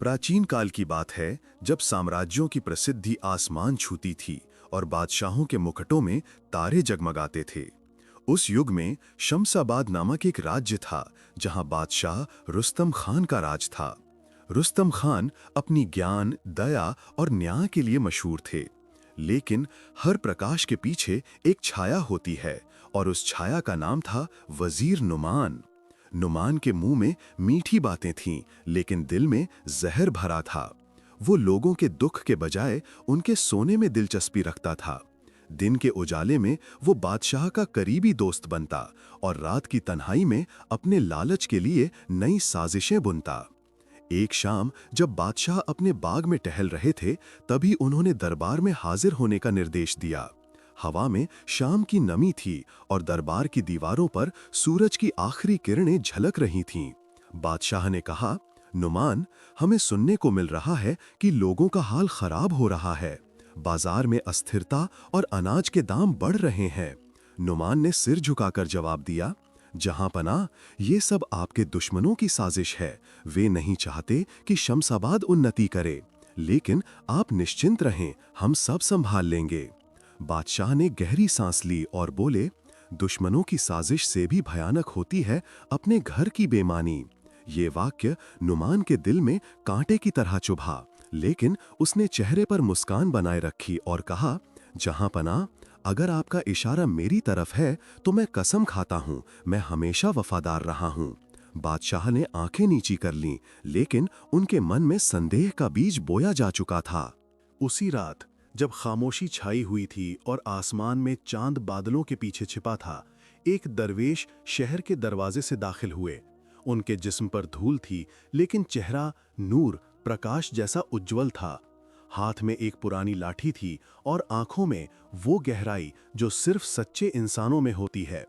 प्राचीन काल की बात है जब साम्राज्यों की प्रसिद्धि आसमान छूती थी और बादशाहों के मुकुटों में तारे जगमगाते थे। उस युग में शमसाबाद नामक एक राज्य था जहां बादशाह रुस्तम खान का राज था। रुस्तम खान अपनी ज्ञान, दया और न्याय के लिए मशहूर थे। लेकिन हर प्रकाश के पीछे एक छाया होती है और उस छाया का नाम था वजीर नुमान। नुमान के मुंह में मीठी बातें थीं, लेकिन दिल में जहर भरा था। वो लोगों के दुख के बजाय उनके सोने में दिलचस्पी रखता था। दिन के उजाले में वो बादशाह का करीबी दोस्त बनता और रात की तन्हाई में अपने लालच के लिए नई साजिशें बुनता। एक शाम जब बादशाह अपने बाग में टहल रहे थे, तभी उन्होंने दरबार में हाजिर होने का निर्देश दिया। हवा में शाम की नमी थी और दरबार की दीवारों पर सूरज की आखिरी किरणें झलक रही थीं। बादशाह ने कहा, नुमान, हमें सुनने को मिल रहा है कि लोगों का हाल खराब हो रहा है। बाजार में अस्थिरता और अनाज के दाम बढ़ रहे हैं। नुमान ने सिर झुकाकर जवाब दिया, जहां पनाह, ये सब आपके दुश्मनों की साजिश है। वे नहीं चाहते कि शमसाबाद उन्नति करे। लेकिन आप निश्चिंत रहें, हम सब संभाल लेंगे। बादशाह ने गहरी सांस ली और बोले, दुश्मनों की साजिश से भी भयानक होती है अपने घर की बेईमानी। ये वाक्य नुमान के दिल में कांटे की तरह चुभा, लेकिन उसने चेहरे पर मुस्कान बनाए रखी और कहा, जहां पनाह, अगर आपका इशारा मेरी तरफ है तो मैं कसम खाता हूं, मैं हमेशा वफादार रहा हूं। बादशाह ने आंखें नीची कर लीं, लेकिन उनके मन में संदेह का बीज बोया जा चुका था। उसी रात जब खामोशी छाई हुई थी और आसमान में चांद बादलों के पीछे छिपा था, एक दरवेश शहर के दरवाजे से दाखिल हुए। उनके जिस्म पर धूल थी, लेकिन चेहरा नूर, प्रकाश जैसा उज्जवल था। हाथ में एक पुरानी लाठी थी और आंखों में वो गहराई जो सिर्फ सच्चे इंसानों में होती है।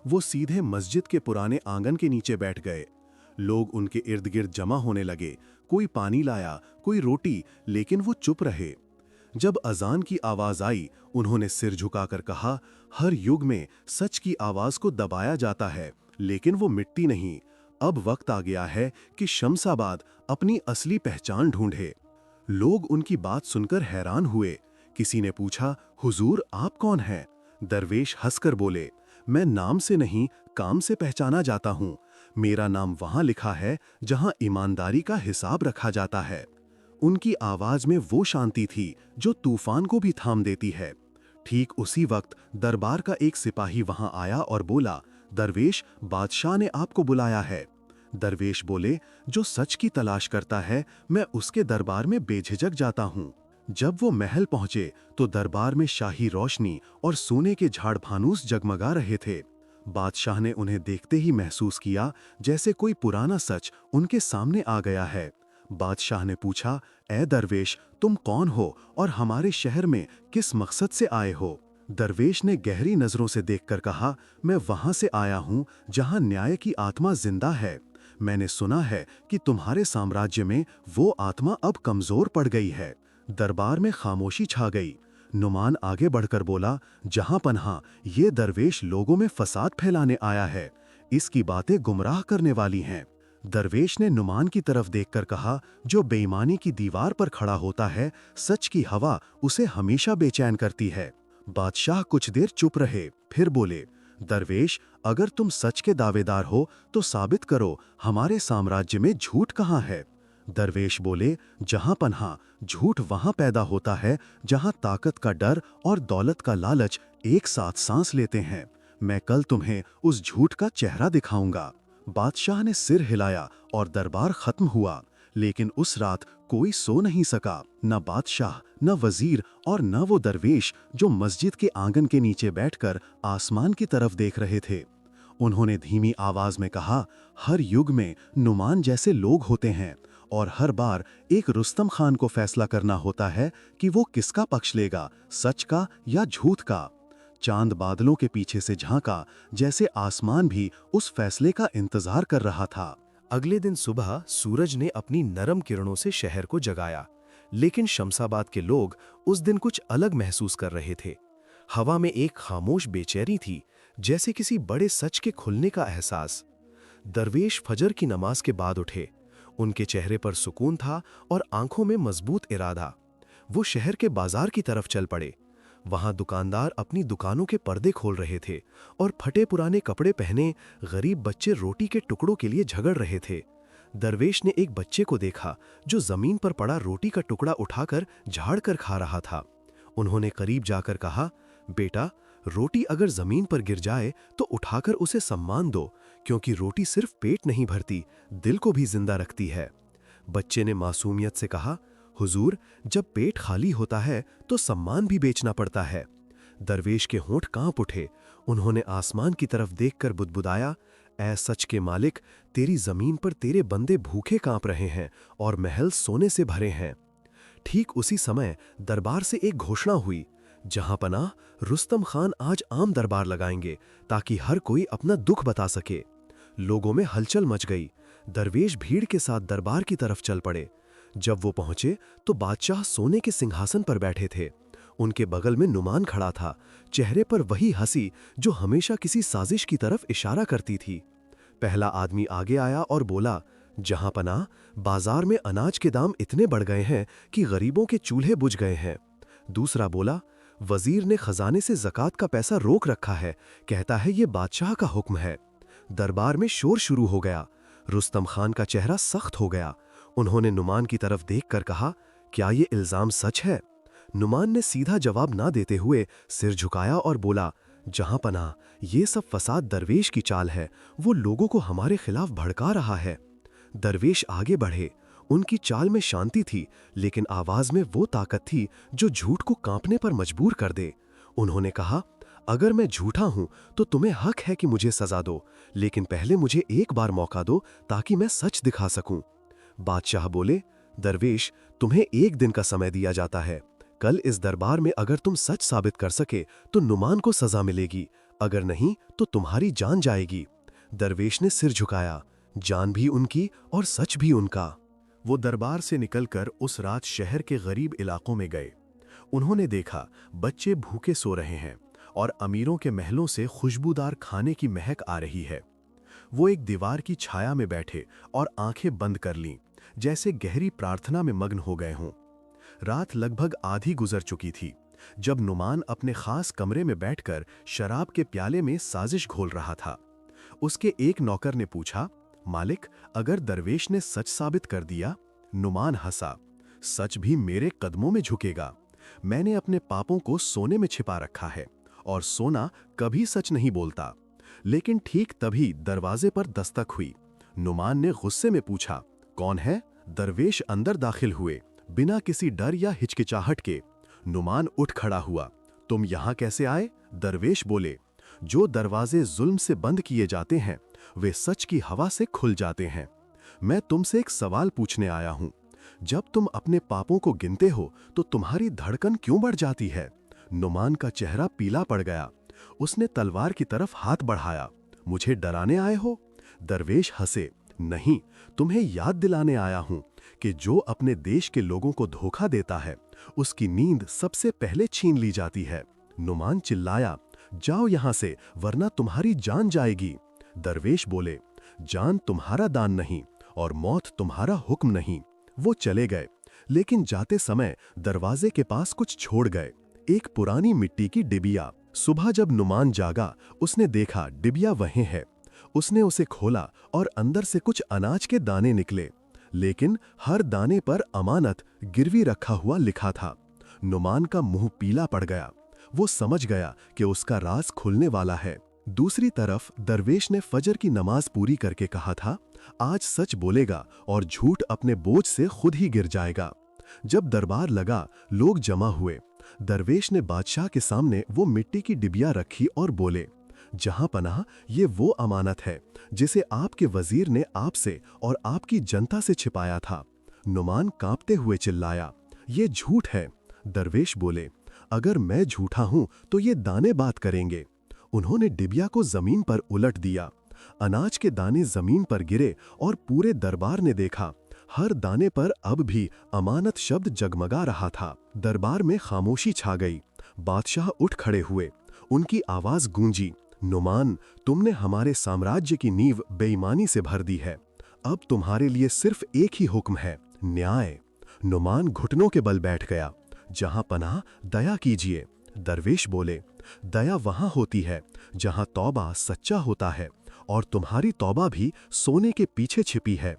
वो सीधे मस्जिद के पुराने आंगन के नीचे बैठ गए। लोग उनके इर्द गिर्द जमा होने लगे। कोई पानी लाया, कोई रोटी, लेकिन वो चुप रहे। जब अजान की आवाज आई, उन्होंने सिर झुकाकर कहा, हर युग में सच की आवाज को दबाया जाता है, लेकिन वो मिटती नहीं। अब वक्त आ गया है कि शमसाबाद अपनी असली पहचान ढूंढे। लोग उनकी बात सुनकर हैरान हुए। किसी ने पूछा, हुजूर, आप कौन हैं? दरवेश हंसकर बोले, मैं नाम से नहीं, काम से पहचाना जाता हूं। मेरा नाम वहां लिखा है जहां ईमानदारी का हिसाब रखा जाता है। उनकी आवाज में वो शांति थी जो तूफान को भी थाम देती है। ठीक उसी वक्त दरबार का एक सिपाही वहां आया और बोला, दरवेश, बादशाह ने आपको बुलाया है। दरवेश बोले, जो सच की तलाश करता है, मैं उसके दरबार में बेझिझक जाता हूं। जब वो महल पहुंचे तो दरबार में शाही रोशनी और सोने के झाड़ फानूस जगमगा रहे थे। बादशाह ने उन्हें देखते ही महसूस किया जैसे कोई पुराना सच उनके सामने आ गया है। बादशाह ने पूछा, ए दरवेश, तुम कौन हो और हमारे शहर में किस मकसद से आए हो? दरवेश ने गहरी नजरों से देखकर कहा, मैं वहां से आया हूं जहां न्याय की आत्मा जिंदा है। मैंने सुना है कि तुम्हारे साम्राज्य में वो आत्मा अब कमजोर पड़ गई है। दरबार में खामोशी छा गई। नुमान आगे बढ़कर बोला, जहां पन्हा, ये दरवेश लोगों में फसाद फैलाने आया है। इसकी बातें गुमराह करने वाली हैं। दरवेश ने नुमान की तरफ देखकर कहा, जो बेईमानी की दीवार पर खड़ा होता है, सच की हवा उसे हमेशा बेचैन करती है। बादशाह कुछ देर चुप रहे, फिर बोले, दरवेश, अगर तुम सच के दावेदार हो तो साबित करो, हमारे साम्राज्य में झूठ कहाँ है? दरवेश बोले, जहां पन्हा, झूठ वहां पैदा होता है जहां ताकत का डर और दौलत का लालच एक साथ सांस लेते हैं। मैं कल तुम्हें उस झूठ का चेहरा दिखाऊंगा। बादशाह ने सिर हिलाया और दरबार खत्म हुआ। लेकिन उस रात कोई सो नहीं सका, न बादशाह, न वजीर और न वो दरवेश जो मस्जिद के आंगन के नीचे बैठकर आसमान की तरफ देख रहे थे। उन्होंने धीमी आवाज में कहा, हर युग में नुमान जैसे लोग होते हैं और हर बार एक रुस्तम खान को फैसला करना होता है कि वो किसका पक्ष लेगा, सच का या झूठ का। चांद बादलों के पीछे से झांका, जैसे आसमान भी उस फैसले का इंतजार कर रहा था। अगले दिन सुबह सूरज ने अपनी नरम किरणों से शहर को जगाया, लेकिन शमसाबाद के लोग उस दिन कुछ अलग महसूस कर रहे थे। हवा में एक खामोश बेचैनी थी, जैसे किसी बड़े सच के खुलने का एहसास। दरवेश फजर की नमाज के बाद उठे। उनके चेहरे पर सुकून था और आंखों में मजबूत इरादा। वो शहर के बाजार की तरफ चल पड़े। वहां दुकानदार अपनी दुकानों के पर्दे खोल रहे थे और फटे पुराने कपड़े पहने गरीब बच्चे रोटी के टुकड़ों के लिए झगड़ रहे थे। दरवेश ने एक बच्चे को देखा जो जमीन पर पड़ा रोटी का टुकड़ा उठाकर झाड़ कर खा रहा था। उन्होंने करीब जाकर कहा, बेटा, रोटी अगर जमीन पर गिर जाए तो उठाकर उसे सम्मान दो, क्योंकि रोटी सिर्फ पेट नहीं भरती, दिल को भी जिंदा रखती है। बच्चे ने मासूमियत से कहा, हुजूर, जब पेट खाली होता है तो सम्मान भी बेचना पड़ता है। दरवेश के होंठ कांप उठे। उन्होंने आसमान की तरफ देखकर बुदबुदाया, ऐ सच के मालिक, तेरी जमीन पर तेरे बंदे भूखे कांप रहे हैं और महल सोने से भरे हैं। ठीक उसी समय दरबार से एक घोषणा हुई, जहां पनाह, रुस्तम खान आज आम दरबार लगाएंगे ताकि हर कोई अपना दुख बता सके। लोगों में हलचल मच गई। दरवेश भीड़ के साथ दरबार की तरफ चल पड़े। जब वो पहुंचे तो बादशाह सोने के सिंहासन पर बैठे थे। उनके बगल में नुमान खड़ा था, चेहरे पर वही हंसी जो हमेशा किसी साजिश की तरफ इशारा करती थी। पहला आदमी आगे आया और बोला, जहां पनाह, बाजार में अनाज के दाम इतने बढ़ गए हैं कि गरीबों के चूल्हे बुझ गए हैं। दूसरा बोला, वजीर ने खजाने से ज़कात का पैसा रोक रखा है, कहता है ये बादशाह का हुक्म है। दरबार में शोर शुरू हो गया। रुस्तम खान का चेहरा सख्त हो गया। उन्होंने नुमान की तरफ देखकर कहा, क्या ये इल्जाम सच है? नुमान ने सीधा जवाब ना देते हुए सिर झुकाया और बोला, जहां पनाह, ये सब फसाद दरवेश की चाल है। वो लोगों को हमारे खिलाफ भड़का रहा है। दरवेश आगे बढ़े। उनकी चाल में शांति थी, लेकिन आवाज में वो ताकत थी जो झूठ को कांपने पर मजबूर कर दे। उन्होंने कहा, अगर मैं झूठा हूं तो तुम्हें हक है कि मुझे सजा दो, लेकिन पहले मुझे एक बार मौका दो ताकि मैं सच दिखा सकूं। बादशाह बोले, दरवेश, तुम्हें एक दिन का समय दिया जाता है। कल इस दरबार में अगर तुम सच साबित कर सके तो नुमान को सजा मिलेगी, अगर नहीं तो तुम्हारी जान जाएगी। दरवेश ने सिर झुकाया। जान भी उनकी और सच भी उनका। वो दरबार से निकलकर उस रात शहर के गरीब इलाकों में गए। उन्होंने देखा बच्चे भूखे सो रहे हैं और अमीरों के महलों से खुशबूदार खाने की महक आ रही है। वो एक दीवार की छाया में बैठे और आंखें बंद कर लीं, जैसे गहरी प्रार्थना में मग्न हो गए हों। रात लगभग आधी गुजर चुकी थी जब नुमान अपने खास कमरे में बैठकर शराब के प्याले में साजिश घोल रहा था। उसके एक नौकर ने पूछा, मालिक, अगर दरवेश ने सच साबित कर दिया? नुमान हंसा, सच भी मेरे कदमों में झुकेगा। मैंने अपने पापों को सोने में छिपा रखा है और सोना कभी सच नहीं बोलता। लेकिन ठीक तभी दरवाजे पर दस्तक हुई। नुमान ने गुस्से में पूछा, कौन है? दरवेश अंदर दाखिल हुए, बिना किसी डर या हिचकिचाहट के। नुमान उठ खड़ा हुआ। तुम यहां कैसे आए? दरवेश बोले, जो दरवाजे जुल्म से बंद किए जाते हैं वे सच की हवा से खुल जाते हैं। मैं तुमसे एक सवाल पूछने आया हूं। जब तुम अपने पापों को गिनते हो तो तुम्हारी धड़कन क्यों बढ़ जाती है? नुमान का चेहरा पीला पड़ गया। उसने तलवार की तरफ हाथ बढ़ाया। मुझे डराने आए हो? दरवेश हंसे, नहीं, तुम्हें याद दिलाने आया हूं कि जो अपने देश के लोगों को धोखा देता है उसकी नींद सबसे पहले छीन ली जाती है। नुमान चिल्लाया, जाओ यहां से, वरना तुम्हारी जान जाएगी। दरवेश बोले, जान तुम्हारा दान नहीं और मौत तुम्हारा हुक्म नहीं। वो चले गए, लेकिन जाते समय दरवाजे के पास कुछ छोड़ गए, एक पुरानी मिट्टी की डिबिया। सुबह जब नुमान जागा, उसने देखा डिबिया वहीं है। उसने उसे खोला और अंदर से कुछ अनाज के दाने निकले, लेकिन हर दाने पर अमानत गिरवी रखा हुआ लिखा था। नुमान का मुंह पीला पड़ गया। वो समझ गया कि उसका राज खुलने वाला है। दूसरी तरफ दरवेश ने फजर की नमाज पूरी करके कहा था, आज सच बोलेगा और झूठ अपने बोझ से खुद ही गिर जाएगा। जब दरबार लगा, लोग जमा हुए। दरवेश ने बादशाह के सामने वो मिट्टी की डिबिया रखी और बोले, जहां पनाह, ये वो अमानत है जिसे आपके वजीर ने आपसे और आपकी जनता से छिपाया था। नुमान कांपते हुए चिल्लाया, ये झूठ है। दरवेश बोले, अगर मैं झूठा हूं तो ये दाने बात करेंगे। उन्होंने डिबिया को जमीन पर उलट दिया। अनाज के दाने जमीन पर गिरे और पूरे दरबार ने देखा, हर दाने पर अब भी अमानत शब्द जगमगा रहा था। दरबार में खामोशी छा गई। बादशाह उठ खड़े हुए। उनकी आवाज गूंजी, नुमान, तुमने हमारे साम्राज्य की नींव बेईमानी से भर दी है। अब तुम्हारे लिए सिर्फ एक ही हुक्म है, न्याय। नुमान घुटनों के बल बैठ गया। जहां पनाह, दया कीजिए। दरवेश बोले, दया वहां होती है जहां तौबा सच्चा होता है, और तुम्हारी तौबा भी सोने के पीछे छिपी है।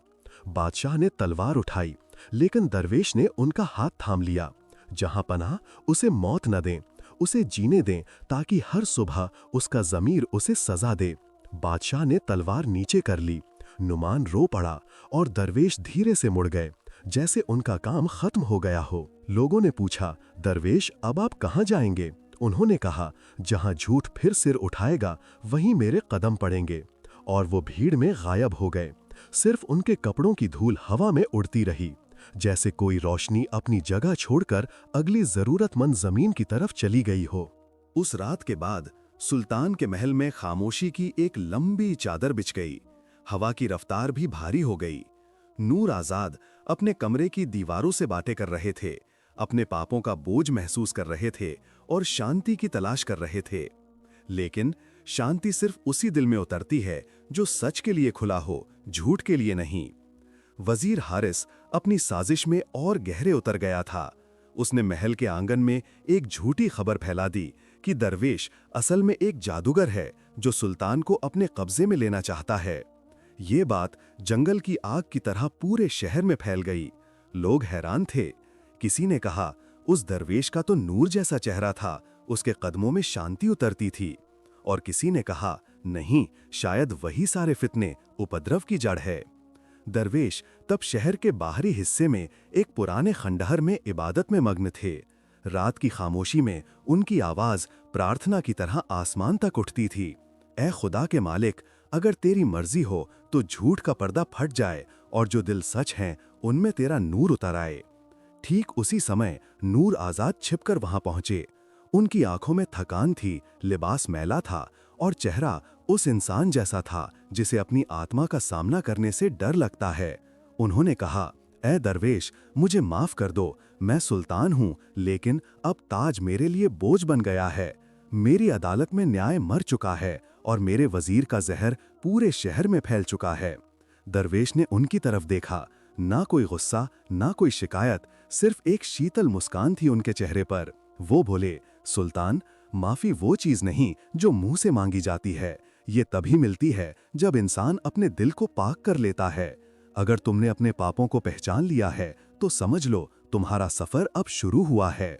बादशाह ने तलवार उठाई, लेकिन दरवेश ने उनका हाथ थाम लिया। जहां पनाह, उसे मौत न दें, उसे जीने दें, ताकि हर सुबह उसका ज़मीर उसे सजा दे। बादशाह ने तलवार नीचे कर ली। नुमान रो पड़ा और दरवेश धीरे से मुड़ गए, जैसे उनका काम खत्म हो गया हो। लोगों ने पूछा, दरवेश अब आप कहाँ जाएंगे? उन्होंने कहा, जहां झूठ फिर सिर उठाएगा वहीं मेरे कदम पड़ेंगे। और वो भीड़ में गायब हो गए। सिर्फ उनके कपड़ों की धूल हवा में उड़ती रही, जैसे कोई रोशनी अपनी जगह छोड़कर अगली जरूरतमंद जमीन की तरफ चली गई हो। उस रात के बाद सुल्तान के महल में खामोशी की एक लंबी चादर बिछ गई। हवा की रफ्तार भी भारी हो गई। नूर आजाद अपने कमरे की दीवारों से बातें कर रहे थे, अपने पापों का बोझ महसूस कर रहे थे और शांति की तलाश कर रहे थे। लेकिन शांति सिर्फ उसी दिल में उतरती है जो सच के लिए खुला हो, झूठ के लिए नहीं। वजीर हारिस अपनी साजिश में और गहरे उतर गया था। उसने महल के आंगन में एक झूठी खबर फैला दी कि दरवेश असल में एक जादूगर है जो सुल्तान को अपने कब्जे में लेना चाहता है। ये बात जंगल की आग की तरह पूरे शहर में फैल गई। लोग हैरान थे। किसी ने कहा, उस दरवेश का तो नूर जैसा चेहरा था, उसके कदमों में शांति उतरती थी। और किसी ने कहा, नहीं, शायद वही सारे फितने, उपद्रव की जड़ है। दरवेश तब शहर के बाहरी हिस्से में एक पुराने खंडहर में इबादत में मग्न थे। रात की खामोशी में उनकी आवाज प्रार्थना की तरह आसमान तक उठती थी। ऐ खुदा के मालिक, अगर तेरी मर्जी हो तो झूठ का पर्दा फट जाए और जो दिल सच हैं उनमें तेरा नूर उतर आए। ठीक उसी समय नूर आजाद छिपकर वहां पहुंचे। उनकी आंखों में थकान थी, लिबास मैला था और चेहरा उस इंसान जैसा था जिसे अपनी आत्मा का सामना करने से डर लगता है। उन्होंने कहा, ऐ दरवेश, मुझे माफ कर दो, मैं सुल्तान हूं, लेकिन अब ताज मेरे लिए बोझ बन गया है। मेरी अदालत में न्याय मर चुका है और मेरे वजीर का जहर पूरे शहर में फैल चुका है। दरवेश ने उनकी तरफ देखा। ना कोई गुस्सा, ना कोई शिकायत, सिर्फ एक शीतल मुस्कान थी उनके चेहरे पर। वो बोले, सुल्तान, माफी वो चीज नहीं जो मुंह से मांगी जाती है। ये तभी मिलती है जब इंसान अपने दिल को पाक कर लेता है। अगर तुमने अपने पापों को पहचान लिया है तो समझ लो तुम्हारा सफर अब शुरू हुआ है।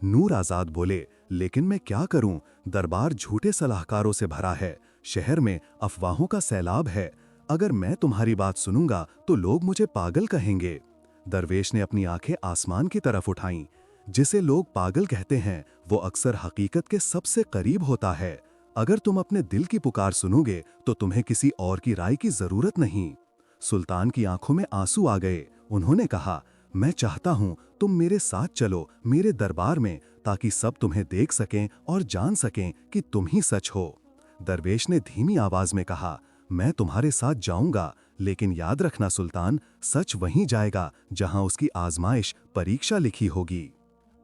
नूर आजाद बोले, लेकिन मैं क्या करूं? दरबार झूठे सलाहकारों से भरा है, शहर में अफवाहों का सैलाब है। अगर मैं तुम्हारी बात सुनूंगा तो लोग मुझे पागल कहेंगे। दरवेश ने अपनी आंखें आसमान की तरफ उठाईं। जिसे लोग पागल कहते हैं वो अक्सर हकीकत के सबसे करीब होता है। अगर तुम अपने दिल की पुकार सुनोगे तो तुम्हें किसी और की राय की जरूरत नहीं। सुल्तान की आंखों में आंसू आ गए। उन्होंने कहा, मैं चाहता हूं तुम मेरे साथ चलो मेरे दरबार में, ताकि सब तुम्हें देख सकें और जान सकें कि तुम ही सच हो। दरवेश ने धीमी आवाज में कहा, मैं तुम्हारे साथ जाऊंगा, लेकिन याद रखना सुल्तान, सच वहीं जाएगा जहां उसकी आजमाइश, परीक्षा लिखी होगी।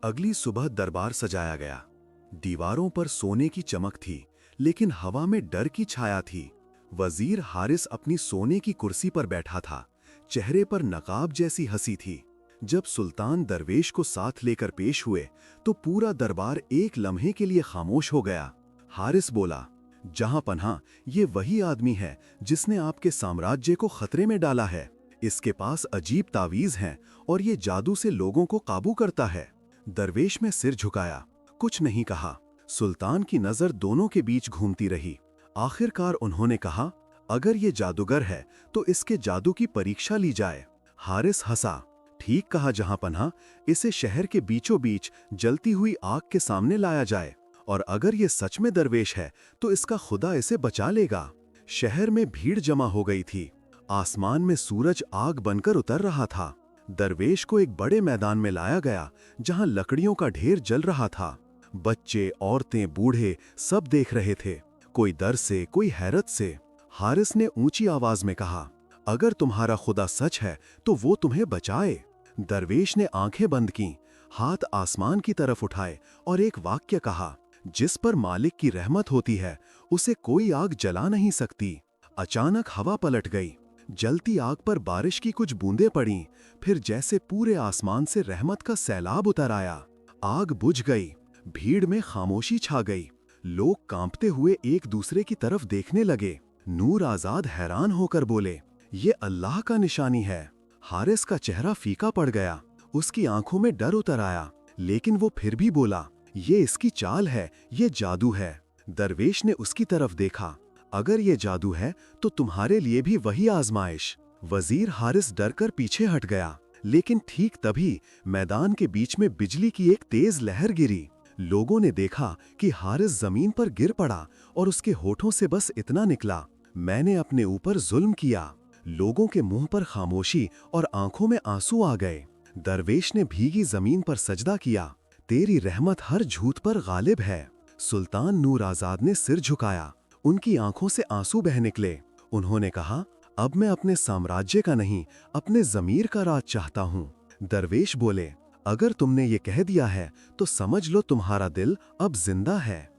अगली सुबह दरबार सजाया गया। दीवारों पर सोने की चमक थी, लेकिन हवा में डर की छाया थी। वजीर हारिस अपनी सोने की कुर्सी पर बैठा था। चेहरे पर नकाब जैसी हंसी थी। जब सुल्तान दरवेश को साथ लेकर पेश हुए तो पूरा दरबार एक लम्हे के लिए खामोश हो गया। हारिस बोला, जहां पनाह, ये वही आदमी है जिसने आपके साम्राज्य को खतरे में डाला है। इसके पास अजीब तावीज हैं और ये जादू से लोगों को काबू करता है। दरवेश में सिर झुकाया, कुछ नहीं कहा। सुल्तान की नजर दोनों के बीच घूमती रही। आखिरकार उन्होंने कहा, अगर ये जादूगर है तो इसके जादू की परीक्षा ली जाए। हारिस हंसा, ठीक कहा जहां पनाह, इसे शहर के बीचों बीच जलती हुई आग के सामने लाया जाए, और अगर ये सच में दरवेश है तो इसका खुदा इसे बचा लेगा। शहर में भीड़ जमा हो गई थी। आसमान में सूरज आग बनकर उतर रहा था। दरवेश को एक बड़े मैदान में लाया गया जहां लकड़ियों का ढेर जल रहा था। बच्चे, औरतें, बूढ़े सब देख रहे थे, कोई डर से, कोई हैरत से। हारिस ने ऊंची आवाज में कहा, अगर तुम्हारा खुदा सच है तो वो तुम्हें बचाए। दरवेश ने आंखें बंद की, हाथ आसमान की तरफ उठाए और एक वाक्य कहा, जिस पर मालिक की रहमत होती है उसे कोई आग जला नहीं सकती। अचानक हवा पलट गई। जलती आग पर बारिश की कुछ बूंदें पड़ीं, फिर जैसे पूरे आसमान से रहमत का सैलाब उतर आया। आग बुझ गई, भीड़ में खामोशी छा गई। लोग कांपते हुए एक दूसरे की तरफ देखने लगे। नूर आजाद हैरान होकर बोले, ये अल्लाह का निशानी है। हारिस का चेहरा फीका पड़ गया, उसकी आंखों में डर उतर आया, लेकिन वो फिर भी बोला, ये इसकी चाल है, ये जादू है। दरवेश ने उसकी तरफ देखा, अगर ये जादू है तो तुम्हारे लिए भी वही आजमाइश। वजीर हारिस डरकर पीछे हट गया, लेकिन ठीक तभी मैदान के बीच में बिजली की एक तेज लहर गिरी। लोगों ने देखा कि हारिस जमीन पर गिर पड़ा और उसके होठों से बस इतना निकला, मैंने अपने ऊपर जुल्म किया। लोगों के मुंह पर खामोशी और आंखों में आंसू आ गए। दरवेश ने भीगी जमीन पर सजदा किया, तेरी रहमत हर झूठ पर गालिब है। सुल्तान नूर आजाद ने सिर झुकाया, उनकी आंखों से आंसू बह निकले। उन्होंने कहा, अब मैं अपने साम्राज्य का नहीं, अपने ज़मीर का राज चाहता हूँ। दरवेश बोले, अगर तुमने ये कह दिया है तो समझ लो तुम्हारा दिल अब जिंदा है।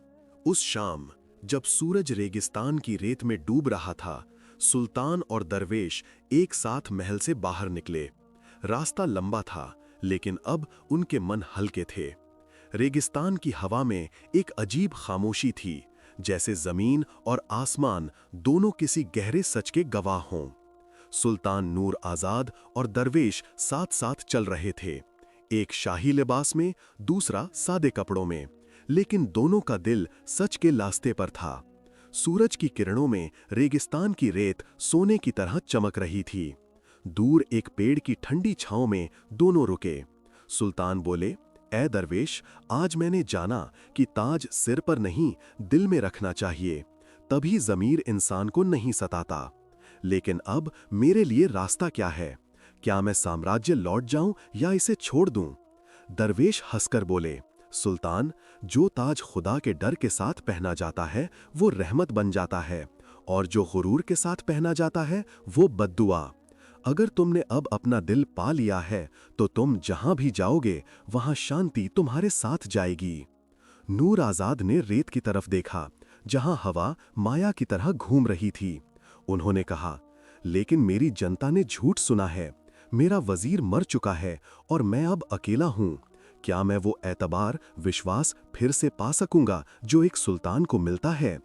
उस शाम जब सूरज रेगिस्तान की रेत में डूब रहा था, सुल्तान और दरवेश एक साथ महल से बाहर निकले। रास्ता लंबा था, लेकिन अब उनके मन हल्के थे। रेगिस्तान की हवा में एक अजीब खामोशी थी, जैसे जमीन और आसमान दोनों किसी गहरे सच के गवाह हों। सुल्तान नूर आजाद और दरवेश साथ साथ चल रहे थे, एक शाही लिबास में, दूसरा सादे कपड़ों में, लेकिन दोनों का दिल सच के रास्ते पर था। सूरज की किरणों में रेगिस्तान की रेत सोने की तरह चमक रही थी। दूर एक पेड़ की ठंडी छांव में दोनों रुके। सुल्तान बोले, ए दरवेश, आज मैंने जाना कि ताज सिर पर नहीं दिल में रखना चाहिए, तभी ज़मीर इंसान को नहीं सताता। लेकिन अब मेरे लिए रास्ता क्या है? क्या मैं साम्राज्य लौट जाऊं या इसे छोड़ दूं? दरवेश हंसकर बोले, सुल्तान, जो ताज खुदा के डर के साथ पहना जाता है वो रहमत बन जाता है, और जो गुरूर के साथ पहना जाता है वो बद्दुआ। अगर तुमने अब अपना दिल पा लिया है तो तुम जहां भी जाओगे वहां शांति तुम्हारे साथ जाएगी। नूर आजाद ने रेत की तरफ देखा, जहां हवा माया की तरह घूम रही थी। उन्होंने कहा, लेकिन मेरी जनता ने झूठ सुना है, मेरा वजीर मर चुका है और मैं अब अकेला हूं। क्या मैं वो एतबार, विश्वास फिर से पा सकूंगा जो एक सुल्तान को मिलता है?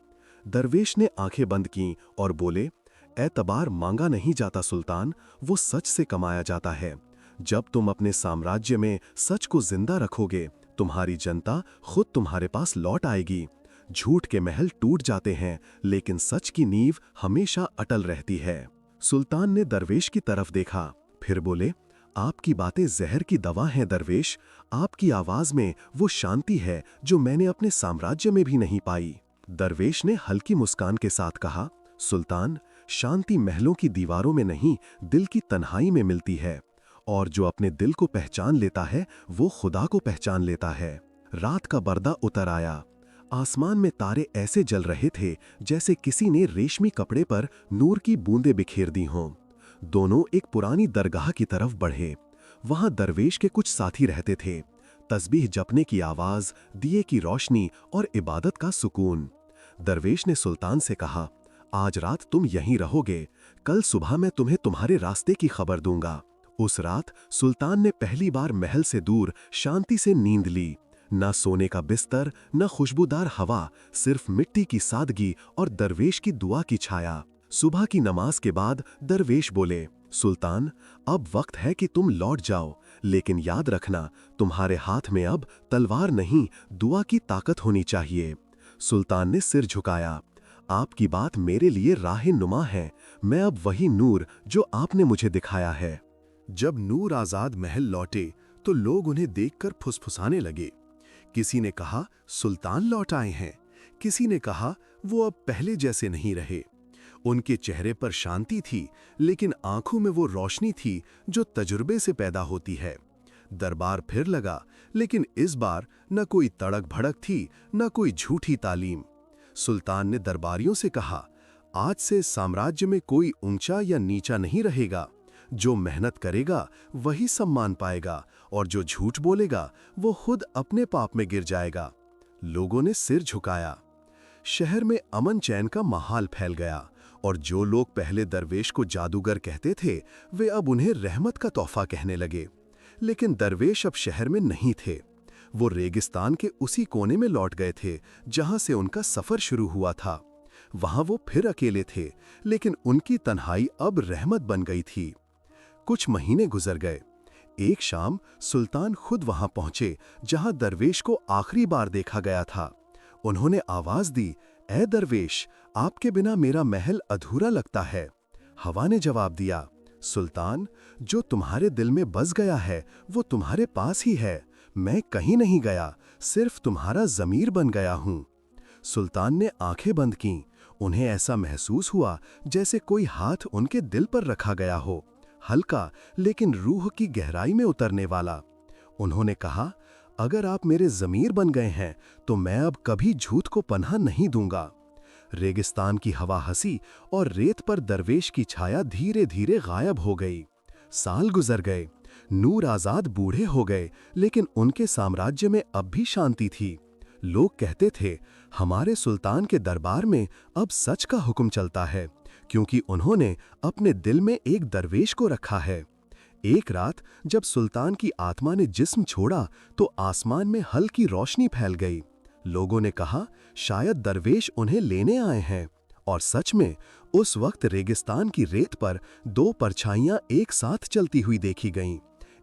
दरवेश ने आंखें बंद कीं और बोले, एतबार मांगा नहीं जाता सुल्तान, वो सच से कमाया जाता है। जब तुम अपने साम्राज्य में सच को जिंदा रखोगे, तुम्हारी जनता खुद तुम्हारे पास लौट आएगी। झूठ के महल टूट जाते हैं, लेकिन सच की नींव हमेशा अटल रहती है। सुल्तान ने दरवेश की तरफ देखा, फिर बोले, आपकी बातें जहर की दवा हैं दरवेश, आपकी आवाज में वो शांति है जो मैंने अपने साम्राज्य में भी नहीं पाई। दरवेश ने हल्की मुस्कान के साथ कहा, सुल्तान, शांति महलों की दीवारों में नहीं, दिल की तन्हाई में मिलती है, और जो अपने दिल को पहचान लेता है वो खुदा को पहचान लेता है। रात का पर्दा उतर आया, आसमान में तारे ऐसे जल रहे थे जैसे किसी ने रेशमी कपड़े पर नूर की बूंदें बिखेर दी हों। दोनों एक पुरानी दरगाह की तरफ बढ़े। वहां दरवेश के कुछ साथी रहते थे। तस्बीह जपने की आवाज, दिए की रोशनी और इबादत का सुकून। दरवेश ने सुल्तान से कहा, आज रात तुम यहीं रहोगे, कल सुबह मैं तुम्हें तुम्हारे रास्ते की खबर दूंगा। उस रात सुल्तान ने पहली बार महल से दूर शांति से नींद ली। न सोने का बिस्तर, न खुशबूदार हवा, सिर्फ मिट्टी की सादगी और दरवेश की दुआ की छाया। सुबह की नमाज के बाद दरवेश बोले, सुल्तान, अब वक्त है कि तुम लौट जाओ, लेकिन याद रखना, तुम्हारे हाथ में अब तलवार नहीं, दुआ की ताकत होनी चाहिए। सुल्तान ने सिर झुकाया, आपकी बात मेरे लिए राह नुमा है, मैं अब वही नूर जो आपने मुझे दिखाया है। जब नूर आजाद महल लौटे तो लोग उन्हें देखकर फुसफुसाने लगे। किसी ने कहा, सुल्तान लौट आए हैं, किसी ने कहा वो अब पहले जैसे नहीं रहे। उनके चेहरे पर शांति थी, लेकिन आंखों में वो रोशनी थी जो तजुर्बे से पैदा होती है। दरबार फिर लगा, लेकिन इस बार न कोई तड़क भड़क थी, न कोई झूठी तालीम। सुल्तान ने दरबारियों से कहा, आज से साम्राज्य में कोई ऊंचा या नीचा नहीं रहेगा। जो मेहनत करेगा वही सम्मान पाएगा, और जो झूठ बोलेगा वो खुद अपने पाप में गिर जाएगा। लोगों ने सिर झुकाया। शहर में अमन चैन का माहौल फैल गया। और जो लोग पहले दरवेश को जादूगर कहते थे वे अब उन्हें रहमत का तोहफा कहने लगे। लेकिन दरवेश अब शहर में नहीं थे। वो रेगिस्तान के उसी कोने में लौट गए थे जहां से उनका सफर शुरू हुआ था। वहां वो फिर अकेले थे, लेकिन उनकी तन्हाई अब रहमत बन गई थी। कुछ महीने गुजर गए। एक शाम सुल्तान खुद वहां पहुंचे जहां दरवेश को आखिरी बार देखा गया था। उन्होंने आवाज दी, ए दरवेश, आपके बिना मेरा महल अधूरा लगता है। हवा ने जवाब दिया, सुल्तान, जो तुम्हारे दिल में बस गया है वो तुम्हारे पास ही है। मैं कहीं नहीं गया, सिर्फ तुम्हारा ज़मीर बन गया हूं। सुल्तान ने आंखें बंद कीं। उन्हें ऐसा महसूस हुआ जैसे कोई हाथ उनके दिल पर रखा गया हो, हल्का लेकिन रूह की गहराई में उतरने वाला। उन्होंने कहा, अगर आप मेरे ज़मीर बन गए हैं तो मैं अब कभी झूठ को पनाह नहीं दूंगा। रेगिस्तान की हवा हंसी और रेत पर दरवेश की छाया धीरे धीरे गायब हो गई। साल गुजर गए। नूर आजाद बूढ़े हो गए, लेकिन उनके साम्राज्य में अब भी शांति थी। लोग कहते थे, हमारे सुल्तान के दरबार में अब सच का हुक्म चलता है, क्योंकि उन्होंने अपने दिल में एक दरवेश को रखा है। एक रात जब सुल्तान की आत्मा ने जिस्म छोड़ा तो आसमान में हल्की रोशनी फैल गई। लोगों ने कहा, शायद दरवेश उन्हें लेने आए हैं। और सच में उस वक्त रेगिस्तान की रेत पर दो परछाइयां एक साथ चलती हुई देखी गईं।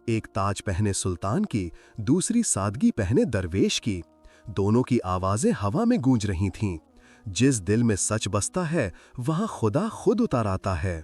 एक ताज पहने सुल्तान की, दूसरी सादगी पहने दरवेश की। दोनों की आवाजें हवा में गूंज रही थीं। जिस दिल में सच बसता है वहां खुदा खुद उतर आता है।